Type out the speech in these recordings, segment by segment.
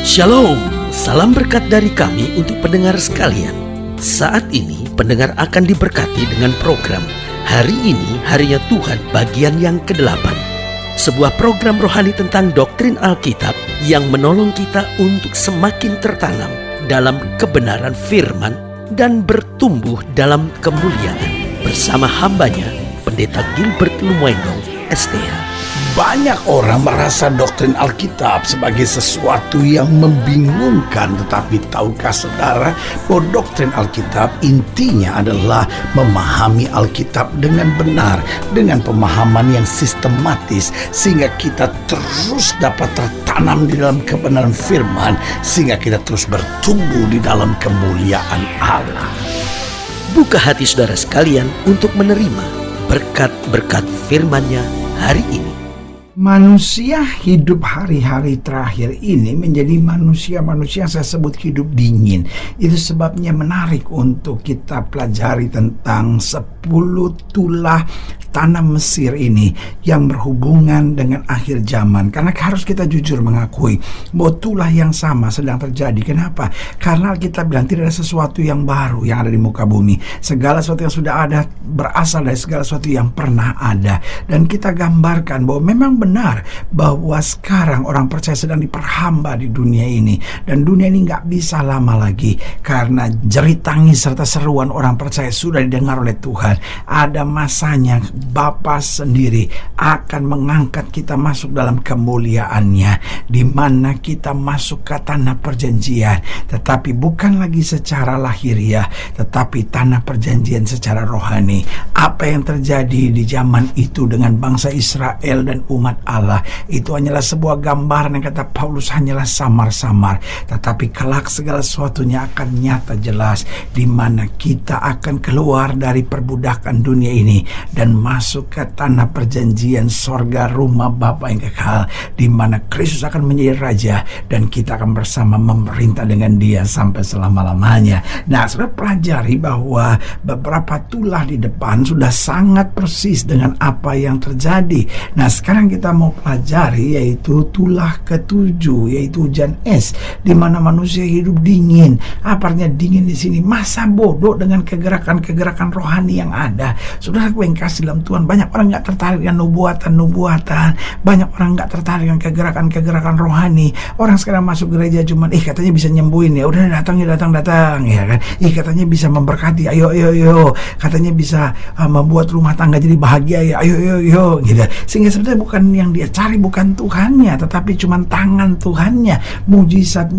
Shalom, salam berkat dari kami untuk pendengar sekalian. Saat ini pendengar akan diberkati dengan program Hari Ini Harinya Tuhan bagian yang ke-8. Sebuah program rohani tentang doktrin Alkitab yang menolong kita untuk semakin tertanam dalam kebenaran firman dan bertumbuh dalam kemuliaan. Bersama hambanya, Pendeta Gilbert Lumwendong, STH. Banyak orang merasa doktrin Alkitab sebagai sesuatu yang membingungkan. Tetapi tahukah saudara bahwa doktrin Alkitab intinya adalah memahami Alkitab dengan benar, dengan pemahaman yang sistematis, sehingga kita terus dapat tertanam di dalam kebenaran firman, sehingga kita terus bertumbuh di dalam kemuliaan Allah. Buka hati saudara sekalian untuk menerima berkat-berkat firman-Nya hari ini. Manusia hidup hari-hari terakhir ini menjadi manusia-manusia yang saya sebut hidup dingin. Itu sebabnya menarik untuk kita pelajari tentang 10 tulah tanah Mesir ini yang berhubungan dengan akhir zaman. Karena harus kita jujur mengakui bahwa tulah yang sama sedang terjadi. Kenapa? Karena kita bilang tidak ada sesuatu yang baru yang ada di muka bumi. Segala sesuatu yang sudah ada berasal dari segala sesuatu yang pernah ada. Dan kita gambarkan bahwa memang benar bahwa sekarang orang percaya sedang diperhamba di dunia ini. Dan dunia ini gak bisa lama lagi, karena jerit tangis serta seruan orang percaya sudah didengar oleh Tuhan. Ada masanya Bapa sendiri akan mengangkat kita masuk dalam kemuliaannya, di mana kita masuk ke tanah perjanjian, tetapi bukan lagi secara lahiriah, tetapi tanah perjanjian secara rohani. Apa yang terjadi di zaman itu dengan bangsa Israel dan umat Allah itu hanyalah sebuah gambaran yang kata Paulus hanyalah samar-samar, tetapi kelak segala sesuatunya akan nyata jelas, di mana kita akan keluar dari perbudakan dunia ini dan masuk ke tanah perjanjian, sorga, rumah Bapa yang kekal, di mana Kristus akan menjadi raja dan kita akan bersama memerintah dengan Dia sampai selama-lamanya. Nah, saudara pelajari bahwa beberapa tulah di depan sudah sangat persis dengan apa yang terjadi. Nah, sekarang kita mau pelajari yaitu tulah ke-7, yaitu hujan es, di mana manusia hidup dingin. Artinya dingin di sini masa bodoh dengan kegerakan-kegerakan rohani yang ada. Saudara gue yang kasih dalam Tuhan, banyak orang gak tertarik dengan nubuatan, banyak orang gak tertarik dengan kegerakan-kegerakan rohani. Orang sekarang masuk gereja cuman katanya bisa nyembuhin, ya udah datang ya kan, katanya bisa memberkati, ayo, katanya bisa membuat rumah tangga jadi bahagia, ya ayo gitu. Sehingga sebenarnya bukan yang dia cari bukan Tuhannya, tetapi cuman tangan Tuhannya, mujizat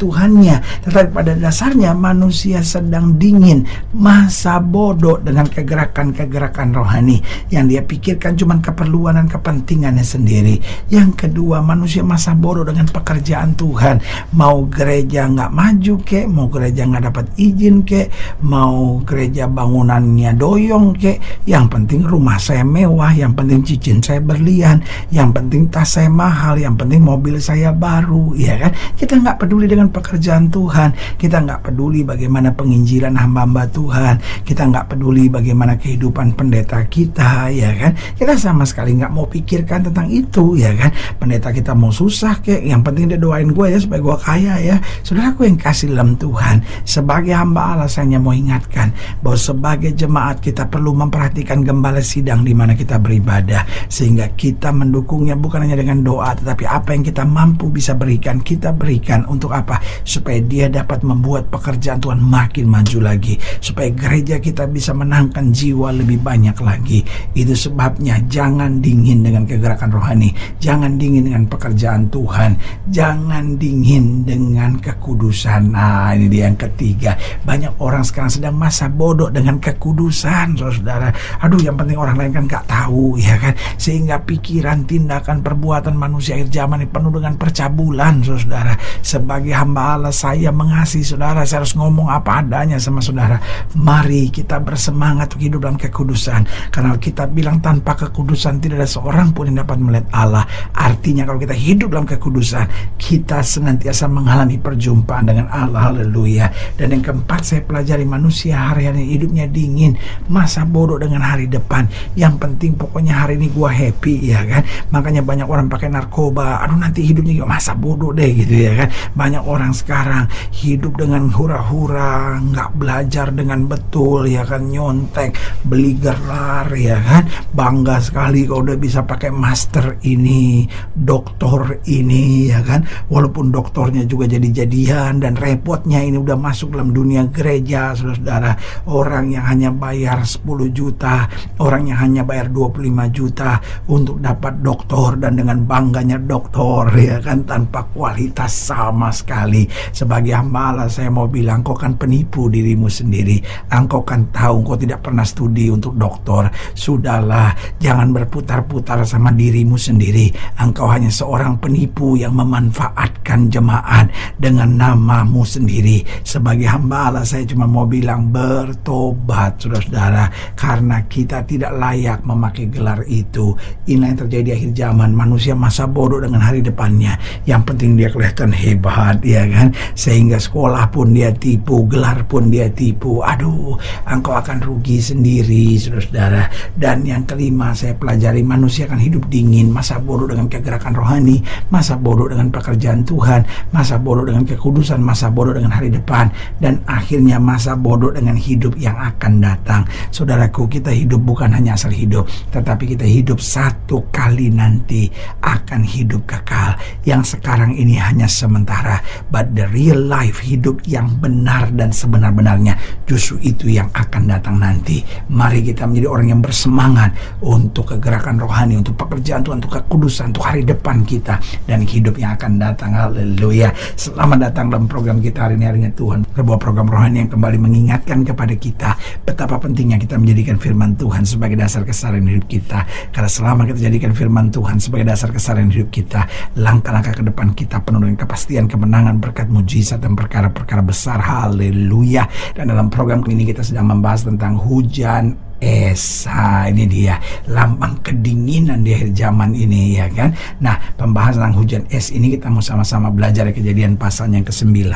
Tuhannya. Tetapi pada dasarnya manusia sedang dingin, masa bodoh dengan kegerakan-kegerakan rohani yang dia pikirkan cuma keperluan dan kepentingannya sendiri. Yang kedua, manusia masa bodoh dengan pekerjaan Tuhan. Mau gereja nggak maju kek, mau gereja nggak dapat izin kek, mau gereja bangunannya doyong kek, yang penting rumah saya mewah, yang penting cincin saya berlian, yang penting tas saya mahal, yang penting mobil saya baru, ya kan? Kita nggak peduli dengan pekerjaan Tuhan, kita nggak peduli bagaimana penginjilan hamba-hamba Tuhan, kita nggak peduli bagaimana kehidupan pendeta kita, ya kan? Kita sama sekali nggak mau pikirkan tentang itu, ya kan? Pendeta kita mau susah kek, yang penting dia doain gue ya supaya gue kaya ya. Saudaraku yang kasih dalam Tuhan, sebagai hamba Allah saya hanya mau ingatkan bahwa sebagai jemaat kita perlu memperhatikan gembala sidang di mana kita beribadah, sehingga kita mendukungnya bukan hanya dengan doa, tetapi apa yang kita mampu bisa berikan, kita berikan untuk apa? Supaya dia dapat membuat pekerjaan Tuhan makin maju lagi, supaya gereja kita bisa menangkan jiwa lebih banyak lagi. Itu sebabnya jangan dingin dengan kegerakan rohani, jangan dingin dengan pekerjaan Tuhan, jangan dingin dengan kekudusan. Nah, ini dia yang ketiga. Banyak orang sekarang sedang masa bodoh dengan kekudusan, saudara. Aduh, yang penting orang lain kan gak tahu, ya kan? Sehingga pikiran, tindakan, perbuatan manusia akhir zaman ini penuh dengan percabulan, saudara. Sebagai hamba Allah, saya mengasihi saudara, saya harus ngomong apa adanya sama saudara. Mari kita bersemangat untuk hidup dalam kekudusan, karena kita bilang tanpa kekudusan tidak ada seorang pun yang dapat melihat Allah. Artinya kalau kita hidup dalam kekudusan, kita senantiasa mengalami perjumpaan dengan Allah. Haleluya. Dan yang keempat, saya pelajari manusia hari-hari hidupnya dingin, masa bodoh dengan hari depan. Yang penting pokoknya hari ini gua happy, ya kan. Makanya banyak orang pakai narkoba, aduh nanti hidupnya masa bodoh deh gitu ya kan. Banyak orang sekarang hidup dengan hura-hura, nggak belajar dengan betul ya kan, nyontek, beli gelar ya kan, bangga sekali kalau udah bisa pakai master ini, doktor ini ya kan, walaupun doktornya juga jadi-jadian dan repotnya ini udah masuk dalam dunia gereja, saudara-saudara. Orang yang hanya bayar 10 juta, orang yang hanya bayar 25 juta untuk dapat doktor, dan dengan bangganya doktor ya kan, tanpa kualitas sama sekali. Sebagai hamba Allah saya mau bilang, kau kan penipu dirimu sendiri. Engkau kan tahu kau tidak pernah studi untuk doktor. Sudahlah, jangan berputar-putar sama dirimu sendiri. Engkau hanya seorang penipu yang memanfaatkan jemaat dengan namamu sendiri. Sebagai hamba Allah saya cuma mau bilang, bertobat saudara-saudara, karena kita tidak layak memakai gelar itu. Inilah yang terjadi di akhir zaman. Manusia masa bodoh dengan hari depannya. Yang penting dia kelihatan hebat ya kan, sehingga sekolah pun dia tipu, gelar pun dia tipu. Aduh, engkau akan rugi sendiri saudara-saudara. Dan yang kelima saya pelajari, manusia akan hidup dingin, masa bodoh dengan kegerakan rohani, masa bodoh dengan pekerjaan Tuhan, masa bodoh dengan kekudusan, masa bodoh dengan hari depan, dan akhirnya masa bodoh dengan hidup yang akan datang. Saudaraku, kita hidup bukan hanya asal hidup, tetapi kita hidup satu kali nanti akan hidup kekal. Yang sekarang ini hanya sementara, but the real life, hidup yang benar dan sebenar-benarnya, justru itu yang akan datang nanti. Mari kita menjadi orang yang bersemangat untuk kegerakan rohani, untuk pekerjaan Tuhan, untuk kekudusan, untuk hari depan kita dan hidup yang akan datang. Haleluya. Selamat datang dalam program kita hari ini, Harinya Tuhan, sebuah program rohani yang kembali mengingatkan kepada kita betapa pentingnya kita menjadikan firman Tuhan sebagai dasar keseharian hidup kita. Karena selama kita jadikan firman Tuhan sebagai dasar keseharian hidup kita, langkah-langkah ke depan kita penuh dengan kepastian, kemenangan, berkat, mujizat, dan perkara-perkara besar. Haleluya. Dan dalam program ini kita sedang membahas tentang hujan es. Ini dia lambang kedinginan di akhir zaman ini ya kan. Nah, pembahasan tentang hujan es ini kita mau sama-sama belajar dari Kejadian pasal yang ke-9.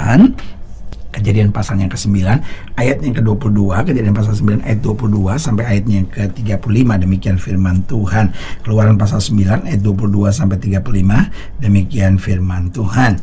Kejadian pasal yang ke-9 ayat yang ke-22, Kejadian pasal 9 ayat 22 sampai ayatnya yang ke-35. Demikian firman Tuhan. Keluaran pasal 9 ayat 22 sampai 35. Demikian firman Tuhan.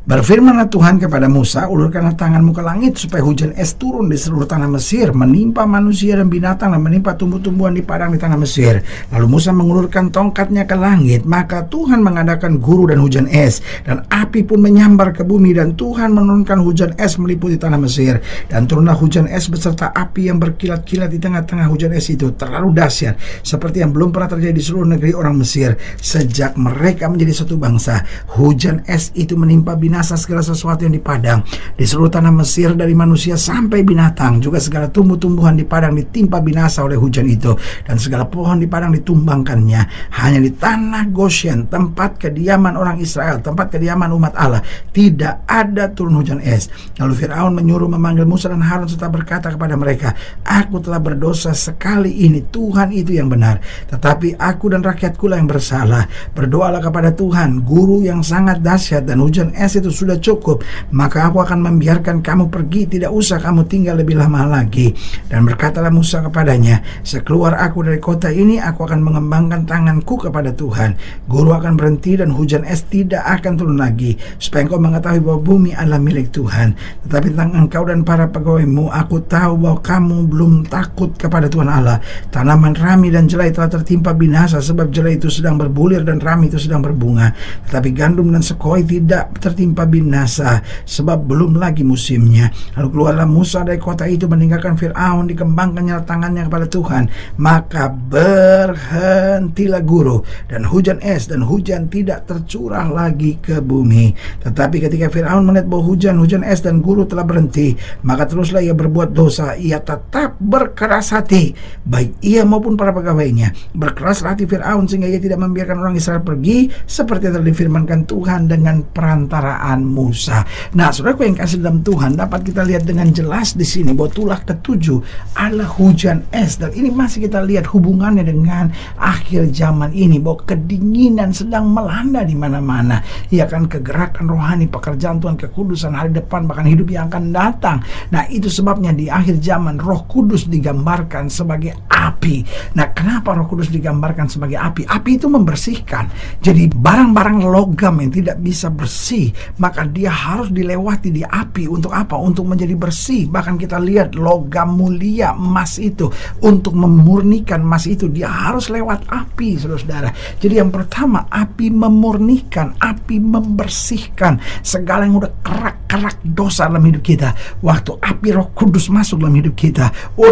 Berfirmanlah Tuhan kepada Musa, ulurkanlah tanganmu ke langit supaya hujan es turun di seluruh tanah Mesir, menimpa manusia dan binatang, dan menimpa tumbuh-tumbuhan di padang di tanah Mesir. Lalu Musa mengulurkan tongkatnya ke langit, maka Tuhan mengadakan guru dan hujan es, dan api pun menyambar ke bumi, dan Tuhan menurunkan hujan es meliputi tanah Mesir. Dan turunlah hujan es beserta api yang berkilat-kilat di tengah-tengah hujan es itu, terlalu dahsyat, seperti yang belum pernah terjadi di seluruh negeri orang Mesir sejak mereka menjadi satu bangsa. Hujan es itu menimpa binasa segala sesuatu yang di padang di seluruh tanah Mesir, dari manusia sampai binatang, juga segala tumbuh-tumbuhan di padang ditimpa binasa oleh hujan itu, dan segala pohon di padang ditumbangkannya. Hanya di tanah Goshen, tempat kediaman orang Israel, tempat kediaman umat Allah, tidak ada turun hujan es. Lalu Firaun menyuruh memanggil Musa dan Harun serta berkata kepada mereka, aku telah berdosa sekali ini, Tuhan itu yang benar, tetapi aku dan rakyatku lah yang bersalah. Berdoalah kepada Tuhan, guru yang sangat dahsyat dan hujan es itu sudah cukup, maka aku akan membiarkan kamu pergi, tidak usah kamu tinggal lebih lama lagi. Dan berkatalah Musa kepadanya, sekeluar aku dari kota ini, aku akan mengembangkan tanganku kepada Tuhan. Guru akan berhenti dan hujan es tidak akan turun lagi, supaya engkau mengetahui bahwa bumi adalah milik Tuhan. Tetapi tentang engkau dan para pegawaimu, aku tahu bahwa kamu belum takut kepada Tuhan Allah. Tanaman rami dan jelai telah tertimpa binasa, sebab jelai itu sedang berbulir dan rami itu sedang berbunga. Tetapi gandum dan sekoi tidak tertimpa binasa, sebab belum lagi musimnya. Lalu keluarlah Musa dari kota itu, meninggalkan Firaun, dikembangkannya tangannya kepada Tuhan. Maka berhentilah guru dan hujan es, dan hujan tidak tercurah lagi ke bumi. Tetapi ketika Firaun melihat bahwa hujan es dan guru telah berhenti, maka teruslah ia berbuat dosa. Ia tetap berkeras hati, baik ia maupun para pegawainya. Berkeras hati Firaun sehingga ia tidak membiarkan orang Israel pergi, seperti yang telah difirmankan Tuhan dengan perantara perkataan Musa. Nah, saudaraku yang kasih dalam Tuhan, dapat kita lihat dengan jelas di sini bahwa tulah ke-7 adalah hujan es, dan ini masih kita lihat hubungannya dengan akhir zaman ini, bahwa kedinginan sedang melanda di mana-mana. Ya kan, kegerakan rohani, pekerjaan Tuhan, kekudusan hari depan, bahkan hidup yang akan datang. Nah, itu sebabnya di akhir zaman Roh Kudus digambarkan sebagai api. Nah, kenapa Roh Kudus digambarkan sebagai api? Api itu membersihkan. Jadi barang-barang logam yang tidak bisa bersih, maka dia harus dilewati di api. Untuk apa? Untuk menjadi bersih. Bahkan kita lihat logam mulia, emas itu, untuk memurnikan emas itu, dia harus lewat api, saudara-saudara. Jadi yang pertama, api memurnikan, api membersihkan segala yang udah kerak-kerak dosa dalam hidup kita. Waktu api Roh Kudus masuk dalam hidup kita,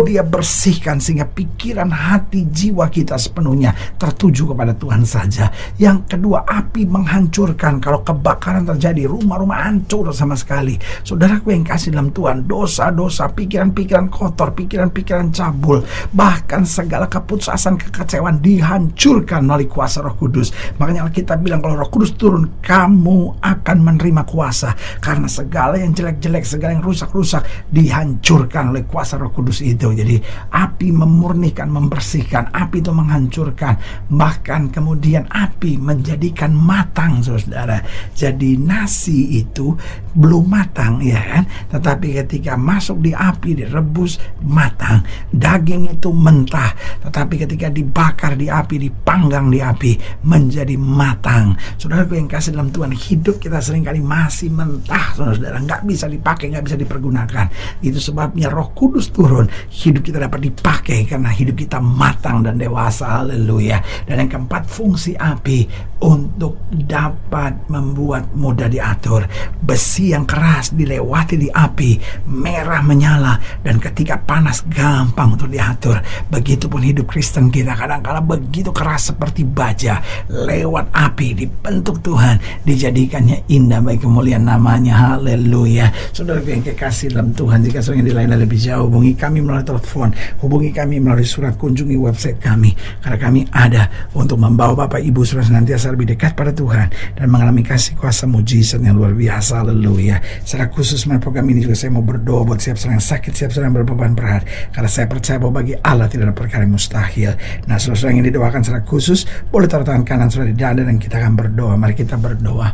dia bersihkan sehingga pikiran, hati, jiwa kita sepenuhnya tertuju kepada Tuhan saja. Yang kedua, api menghancurkan. Kalau kebakaran terjadi, rumah-rumah hancur sama sekali. Saudaraku yang kasih dalam Tuhan, dosa-dosa, pikiran-pikiran kotor, pikiran-pikiran cabul, bahkan segala keputusan, kekecewaan dihancurkan melalui kuasa Roh Kudus. Makanya kita bilang kalau Roh Kudus turun, kamu akan menerima kuasa, karena segala yang jelek-jelek, segala yang rusak-rusak dihancurkan oleh kuasa Roh Kudus itu. Jadi api memurnikan, membersihkan, api itu menghancurkan, bahkan kemudian api menjadikan matang, saudara. Jadi nasi itu belum matang, ya kan, tetapi ketika masuk di api, direbus, matang. Daging itu mentah, tetapi ketika dibakar di api, dipanggang di api, menjadi matang. Saudaraku yang kasih dalam Tuhan, hidup kita seringkali masih mentah, saudara, nggak bisa dipakai, nggak bisa dipergunakan. Itu sebabnya Roh Kudus turun, hidup kita dapat dipakai karena hidup kita matang dan dewasa. Haleluya. Dan yang keempat, fungsi api untuk dapat membuat mudah diatur. Besi yang keras dilewati di api, merah menyala, dan ketika panas gampang untuk diatur. Begitupun hidup Kristen kita, kadang-kala begitu keras seperti baja, lewat api dibentuk Tuhan, dijadikannya indah bagi kemuliaan namanya. Haleluya. Saudara yang kekasih dalam Tuhan, jika saudara dilayani lebih jauh, hubungi kami melalui telepon, hubungi kami melalui surat, kunjungi website kami, karena kami ada untuk membawa Bapak Ibu saudara senantiasa lebih dekat pada Tuhan dan mengalami kasih kuasa mujizat yang luar biasa. Haleluya. Secara khusus melalui program ini juga saya mau berdoa buat siap saudara yang sakit, siap saudara yang berbeban berat, karena saya percaya bahwa bagi Allah tidak ada perkara yang mustahil. Nah, saudara yang didoakan secara khusus, boleh taruh tangan kanan saudara di dada dan kita akan berdoa. Mari kita berdoa.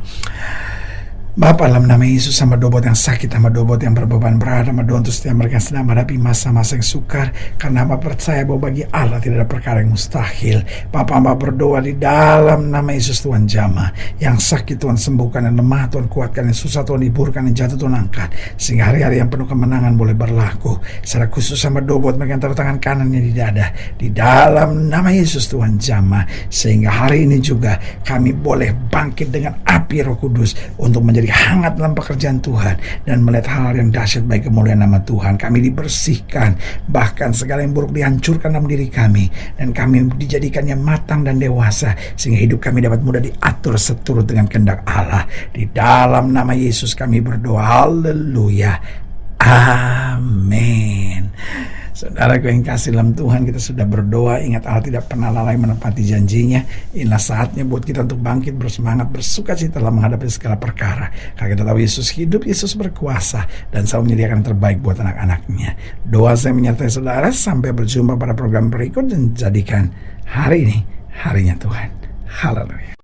Bapa, dalam nama Yesus, hamba doa buat yang sakit, hamba doa buat yang berbeban berat, hamba doa untuk setiap mereka yang sedang menghadapi masa-masa yang sukar, karena hamba percaya bahwa bagi Allah tidak ada perkara yang mustahil. Bapa, hamba berdoa di dalam nama Yesus, Tuhan jamah yang sakit Tuhan sembuhkan, yang lemah Tuhan kuatkan, yang susah Tuhan hiburkan, yang jatuh Tuhan angkat, sehingga hari-hari yang penuh kemenangan boleh berlaku. Secara khusus hamba doa buat mereka yang taruh tangan kanannya di dada, di dalam nama Yesus Tuhan jamah, sehingga hari ini juga kami boleh bangkit dengan api Roh Kudus untuk menjadi hangat dalam pekerjaan Tuhan dan melihat hal yang dahsyat bagi kemuliaan nama Tuhan. Kami dibersihkan, bahkan segala yang buruk dihancurkan dalam diri kami, dan kami dijadikannya matang dan dewasa, sehingga hidup kami dapat mudah diatur seturut dengan kehendak Allah. Di dalam nama Yesus kami berdoa. Haleluya. Amin. Saudaraku yang kasih dalam Tuhan, kita sudah berdoa. Ingat, Allah tidak pernah lalai menepati janjinya. Inilah saatnya buat kita untuk bangkit, bersemangat, bersukacita dalam menghadapi segala perkara. Karena kita tahu Yesus hidup, Yesus berkuasa, dan selalu menyediakan yang terbaik buat anak-anaknya. Doa saya menyertai saudara. Sampai berjumpa pada program berikut, dan jadikan hari ini harinya Tuhan. Haleluya.